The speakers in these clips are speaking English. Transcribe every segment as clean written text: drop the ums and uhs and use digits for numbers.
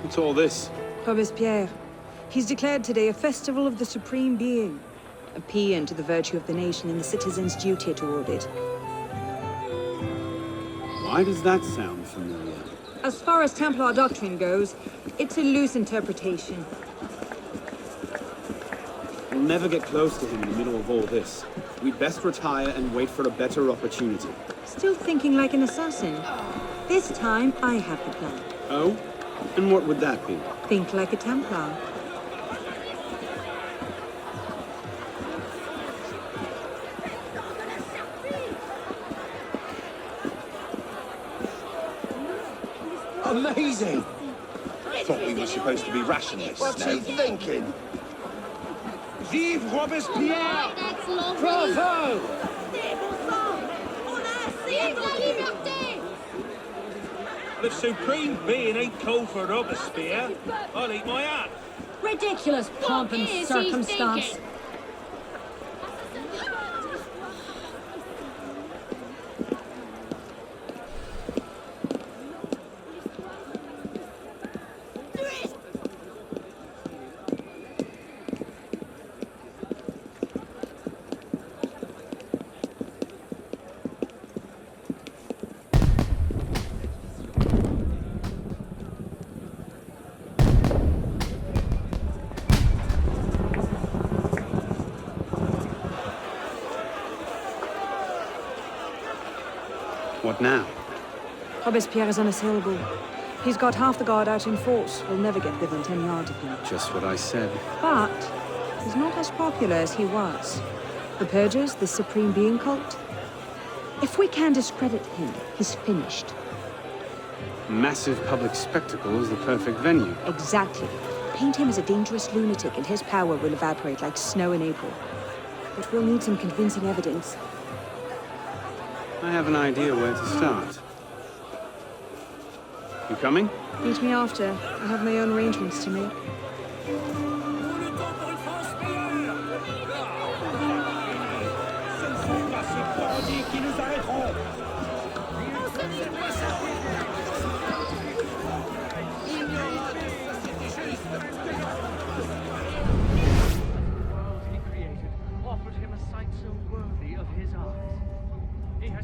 What's all this? Robespierre. He's declared today a festival of the Supreme Being. A paean to the virtue of the nation and the citizens' duty toward it. Why does that sound familiar? As far as Templar doctrine goes, it's a loose interpretation. We'll never get close to him in the middle of all this. We'd best retire and wait for a better opportunity. Still thinking like an assassin. This time, I have the plan. Oh? And what would that be? Think like a Templar. Amazing! Thought we were supposed to be rationalists. What's No? he thinking? Vive Robespierre! Bravo! The Supreme Being ain't called for Robespierre. I'll eat my hat. Ridiculous pomp and circumstance. What now? Robespierre is unassailable. He's got half the guard out in force. We'll never get within 10 yards of him. Just what I said. But he's not as popular as he was. The Purgers, the Supreme Being cult. If we can discredit him, he's finished. Massive public spectacle is the perfect venue. Exactly. Paint him as a dangerous lunatic and his power will evaporate like snow in April. But we'll need some convincing evidence. I have an idea where to start. You coming? Meet me after. I have my own arrangements to make. Offered him a sight so worthy of his eyes. He has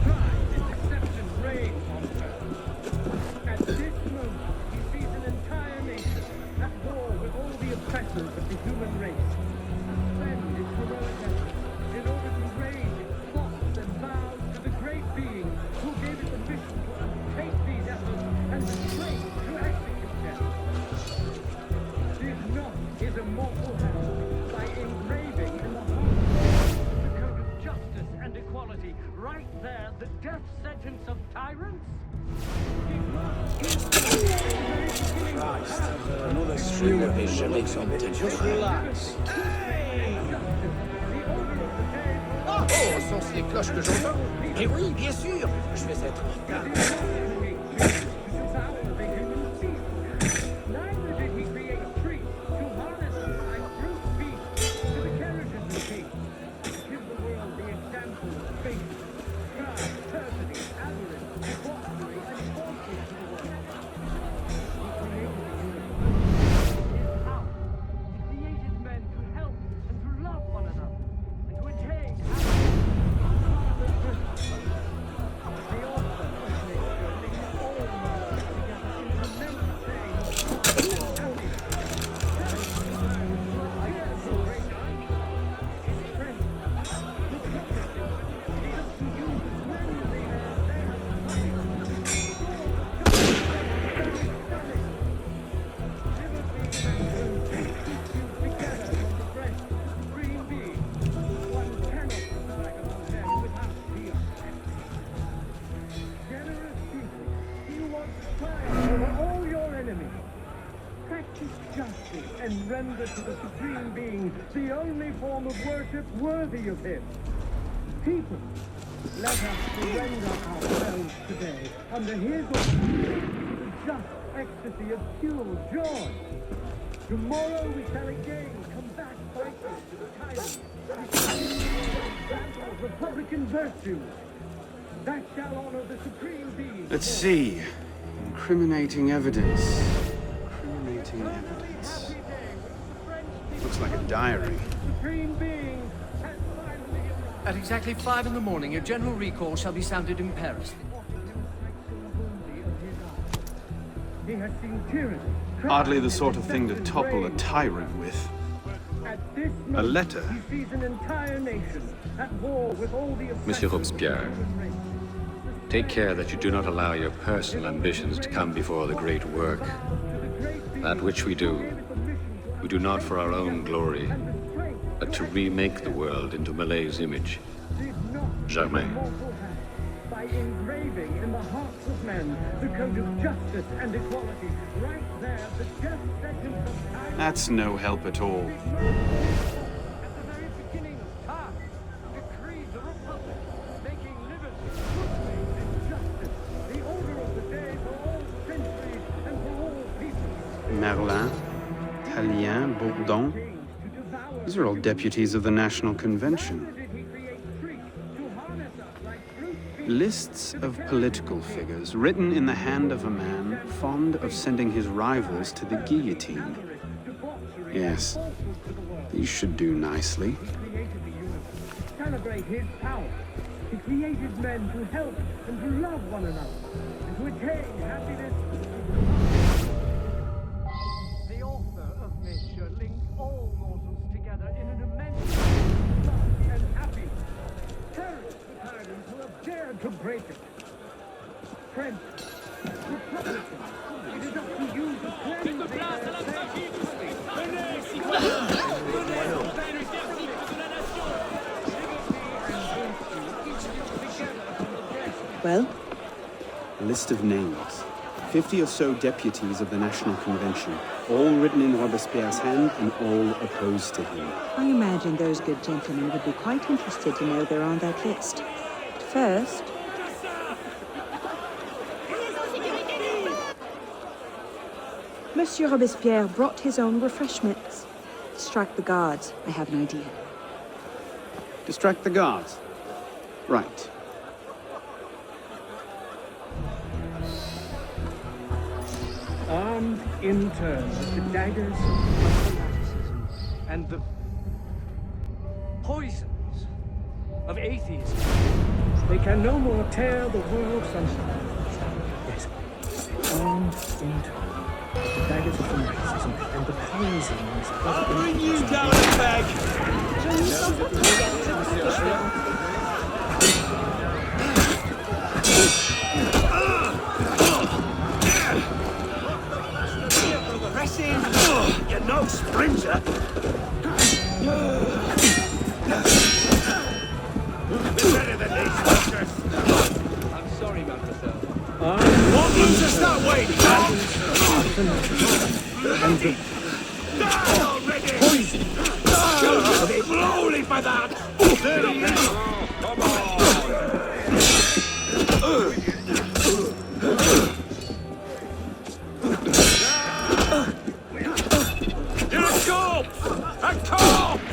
tried his deception reign on earth. At this moment, he sees an entire nation at war with all the oppressors of the human race. Spend its heroic efforts in order to raise its thoughts and vows to the great being who gave it the mission to undertake these efforts and the strength to execute them. This knot is a mortal hand by engraving in the heart the code of justice and equality. Right there, the death sentence of tyrants. Christ, another string of his jamais entendu. Just relax. Oh, sont-ce les cloches que j'entends? Eh oui, bien sûr! Je vais être en retard. Neither did he create a priest to harness the mind through speech to the carriages of kings. Give the world the example of faith, pride, perfidy, avarice, debauchery, and falsehood to the world. He created the universe. His power. He created men to help and to love one another, and to attain happiness. The author of nature brings all minds together in tremendous things. Practice justice and render to the Supreme Being the only form of worship worthy of him. People, let us surrender ourselves today under his authority to the just ecstasy of pure joy. Tomorrow we shall again come back fighting to the tyrant. Example of Republican virtue that shall honor the Supreme Being. Let's see. Incriminating evidence. Incriminating evidence. Looks like a diary. Supreme Being has finally At exactly 5 in the morning, a general recall shall be sounded in Paris. He has seen tyranny. Hardly the sort of thing to topple a tyrant with. At this A moment, letter. he sees an entire nation at war with all the Monsieur oppressors of the Robespierre, human race. take care that you do not allow your personal ambitions to come before the great work. That which we do not for our own glory, but to remake the world into Malay's image. Germain. By engraving in the hearts of men the code of justice and equality, right there, the just sentence of time. That's no help at all. At the very beginning of time, decreed the Republic, making liberty, goodwill, and justice the order of the day for all centuries and for all peoples. Merlin, Tallien, Bourdon. These are all deputies of the National Convention. Lists of political figures written in the hand of a man fond of sending his rivals to the guillotine. Yes, these should do nicely. Celebrate his power. He created men to help and to love one another and to attain happiness. The author of nature linked all mortals together in an immense love and happiness. Perish the tyrants who have dared to break it. Friends, Republicans, it is up to you to cleanse the Well, A list of names. 50 or so deputies of the National Convention, all written in Robespierre's hand and all opposed to him. I imagine those good gentlemen would be quite interested to know they're on that list. But first, Monsieur Robespierre brought his own refreshments. Distract the guards. I have an idea. Distract the guards. Right. armed in turn with the daggers of fanaticism and the poisons of atheism. They can no more tear the world from... Yes, armed in turn with the daggers of fanaticism and the poisons of... I'll bring you down a peg! You know, Sprinter. Better than these fuckers. I'm sorry, mademoiselle. What moves us that way, Tom? Die already! Poison! Die! Slowly for that! You're a corpse! A corpse!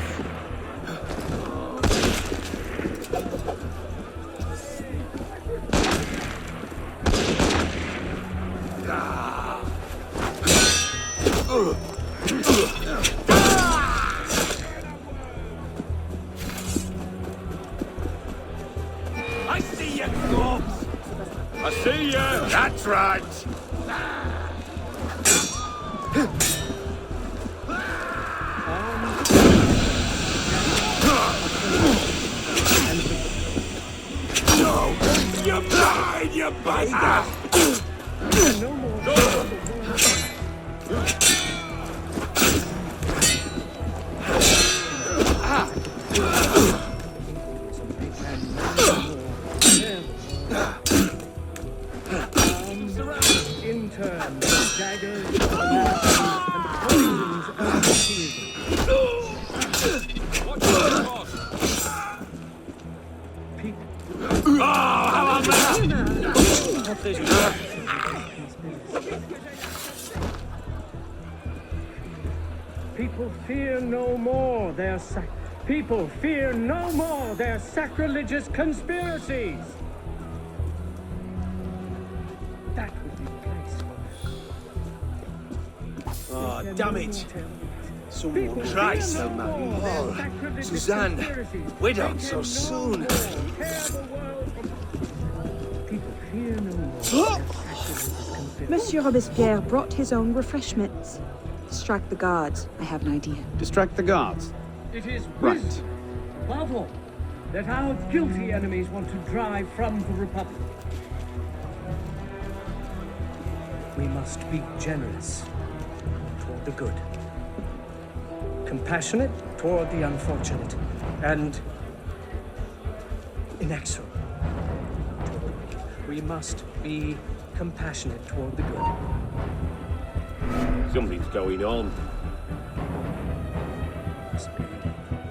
I see you, corpse! I see you! That's right! No! You're mine, you bastard! No more... In turn, the daggers, and poisons of atheism. People fear no more their People fear no more their sacrilegious conspiracies. That would be plain. Oh, damn it! Someone Christ! Oh, Suzanne! Widowed so soon! People fear no more. Monsieur Robespierre brought his own refreshments. Distract the guards. I have an idea. Distract the guards. It is Right. wisdom, above all, that our guilty enemies want to drive from the Republic. We must be generous toward the good, compassionate toward the unfortunate, and inexorable toward the wicked. We must be compassionate toward the good. Something's going on. Must be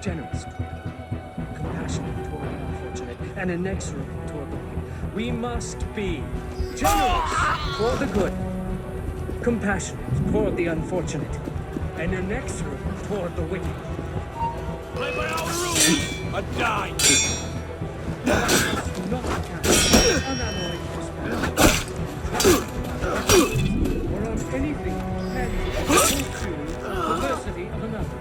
generous toward the good, compassionate toward the unfortunate, and inexorable toward the wicked. We must be generous toward the good, compassionate toward the unfortunate, and inexorable toward the wicked. Play by our rules! I die! Not cast unalloyed prosperity, or on anything tangible to fulfill the perversity of another.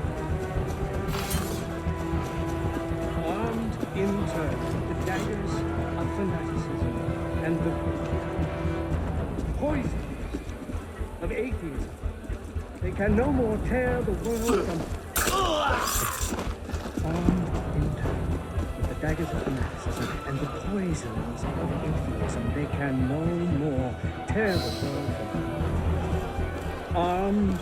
Armed in turn with the daggers of fanaticism and the poisons of atheism, they can no more tear the world from armed in turn with the daggers of fanaticism and the poisons of atheism, they can no more tear the world from armed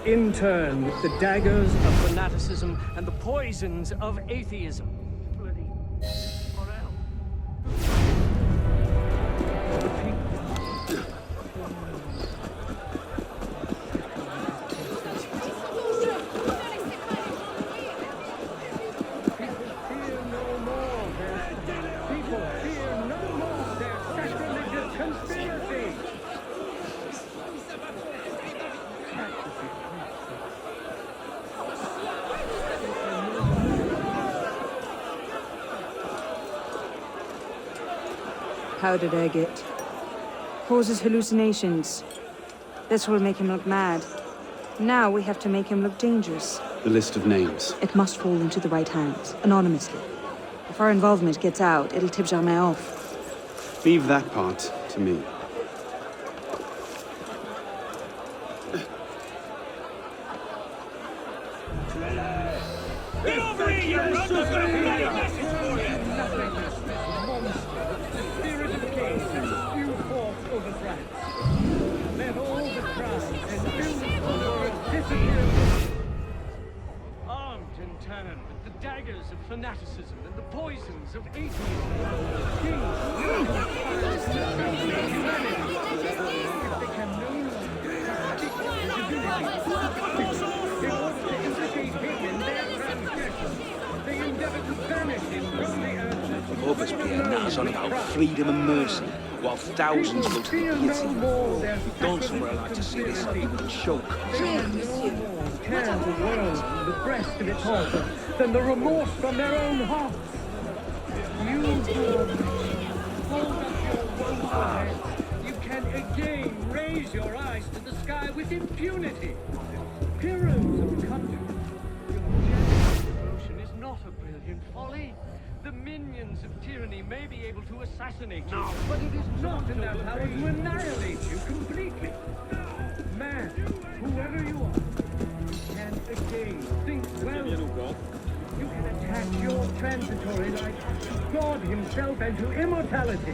in turn with the daggers of fanaticism and the poisons of atheism. Bloody Morel. The people. Fear no more their people fear no more their sacrilegious conspiracy. How did I get? Causes hallucinations. This will make him look mad. Now we have to make him look dangerous. The list of names. It must fall into the right hands, anonymously. If our involvement gets out, it'll tip Germain off. Leave that part to me. Get over here, you runt! I've got a bloody message for you! Nothingness, this monster, the spirit of kings has spewed forth over France. Let all the cries and beautiful words disappear. Armed in turn with the daggers of fanaticism and the poisons of atheism, kings humanity. If they can no longer in order to implicate him in their transgression, they endeavor to banish him from the earth. Robespierre natters on about freedom and mercy, while thousands go to the Fear no guillotine. more their Don't somewhere like to see this choke. tear the world from the breast of its author than the remorse from their own hearts. You who are hold up your woeful heads. You can again raise your eyes to the sky with impunity. Heroes of the country, your generous devotion is not a brilliant folly. The minions of tyranny may be able to assassinate you, but it is not in their power to annihilate you completely. Man, whoever you are, can again think well. You can attach your transitory life to God himself and to immortality.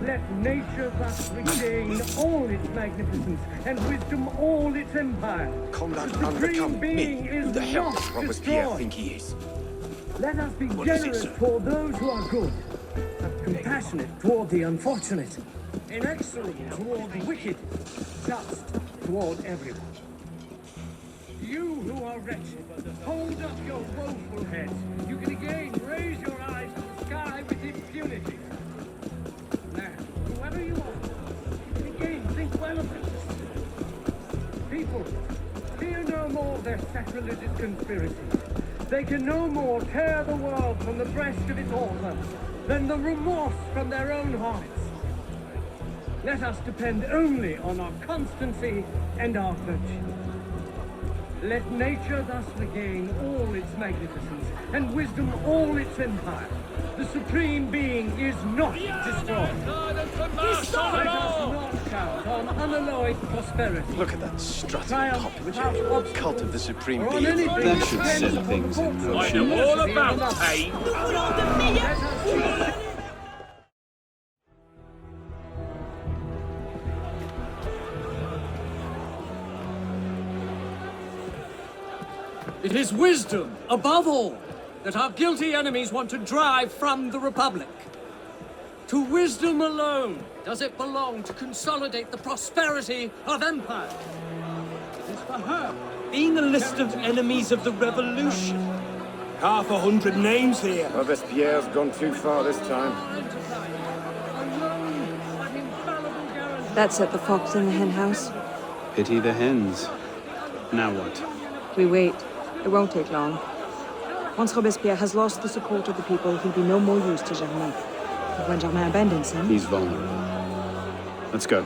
Let nature thus regain all its magnificence and wisdom all its empire. Conrad The supreme Undercamp, being me. is Who the hell not does Robespierre destroyed. think he is? Let us be What is it, generous sir? toward those who are good, and compassionate toward the unfortunate, inexorable toward the wicked, just toward everyone. You who are wretched, hold up your woeful heads. You can again raise your eyes to the sky with impunity. Man, whoever you are, you can again think well of this. People, fear no more their sacrilegious conspiracies. They can no more tear the world from the breast of its author than the remorse from their own hearts. Let us depend only on our constancy and our virtue. Let nature thus regain all its magnificence, and wisdom all its empire. The Supreme Being is not destroyed. Let us not count on unalloyed prosperity. Look at that strutting Triumph populace. without obstacle. Cult of the Supreme Or on Being. anything That should set depends things in upon I motion. know all about pain. It is wisdom, above all, that our guilty enemies want to drive from the Republic. To wisdom alone does it belong to consolidate the prosperity of empire. It is for her. Being a list of enemies of the revolution. 500 names here. Robespierre's gone too far this time. That set the fox in the hen house. Pity the hens. Now what? We wait. It won't take long. Once Robespierre has lost the support of the people, he'll be no more use to Germain. But when Germain abandons him... He's vulnerable. Let's go.